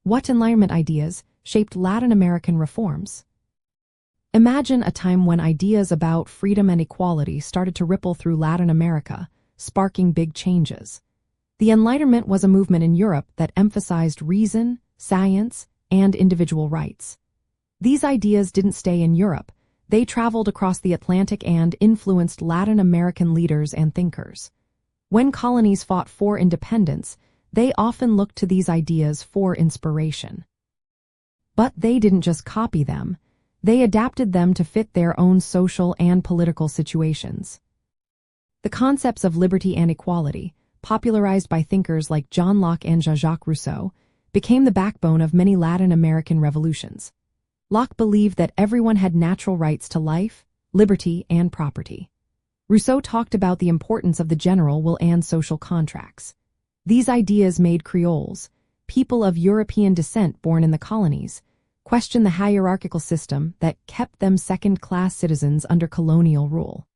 What Enlightenment ideas shaped Latin American reforms? Imagine a time when ideas about freedom and equality started to ripple through Latin America, sparking big changes. The Enlightenment was a movement in Europe that emphasized reason, science, and individual rights. These ideas didn't stay in Europe. They traveled across the Atlantic and influenced Latin American leaders and thinkers. When colonies fought for independence, they often looked to these ideas for inspiration. But they didn't just copy them. They adapted them to fit their own social and political situations. The concepts of liberty and equality, popularized by thinkers like Jean-Jacques and Jean-Jacques Rousseau, became the backbone of many Latin American revolutions. Locke believed that everyone had natural rights to life, liberty, and property. Rousseau talked about the importance of the general will and social contracts. These ideas made Creoles, people of European descent born in the colonies, question the hierarchical system that kept them second-class citizens under colonial rule.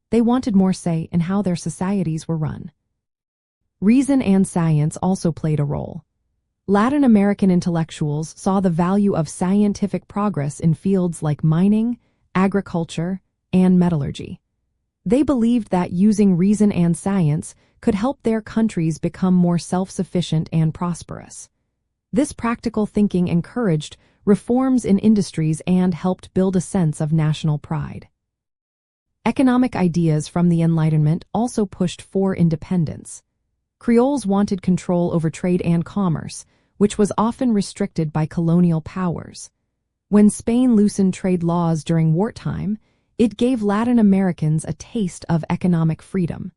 They wanted more say in how their societies were run. Reason and science also played a role. Latin American intellectuals saw the value of scientific progress in fields like mining, agriculture, and metallurgy. They believed that using reason and science could help their countries become more self-sufficient and prosperous. This practical thinking encouraged reforms in industries and helped build a sense of national pride. Economic ideas from the Enlightenment also pushed for independence. Creoles wanted control over trade and commerce, which was often restricted by colonial powers. When Spain loosened trade laws during wartime, it gave Latin Americans a taste of economic freedom.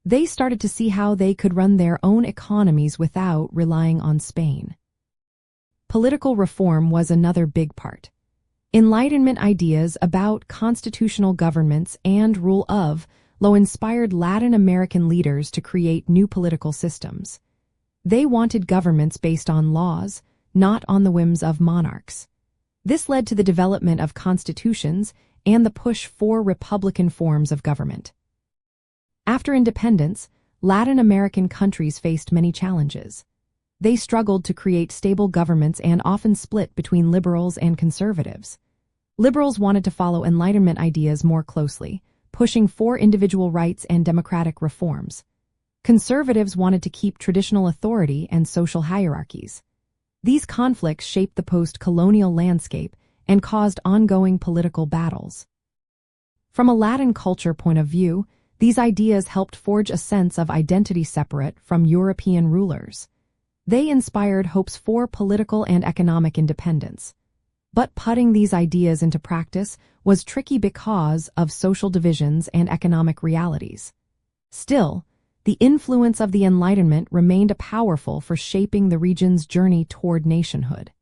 They started to see how they could run their own economies without relying on Spain. Political reform was another big part. Enlightenment ideas about constitutional governments and rule of law inspired Latin American leaders to create new political systems. They wanted governments based on laws, not on the whims of monarchs. This led to the development of constitutions and the push for republican forms of government. After independence, Latin American countries faced many challenges. They struggled to create stable governments and often split between liberals and conservatives. Liberals wanted to follow Enlightenment ideas more closely, pushing for individual rights and democratic reforms. Conservatives wanted to keep traditional authority and social hierarchies. These conflicts shaped the post-colonial landscape and caused ongoing political battles. From a Latin culture point of view, these ideas helped forge a sense of identity separate from European rulers. They inspired hopes for political and economic independence. But putting these ideas into practice was tricky because of social divisions and economic realities. Still, the influence of the Enlightenment remained powerful for shaping the region's journey toward nationhood.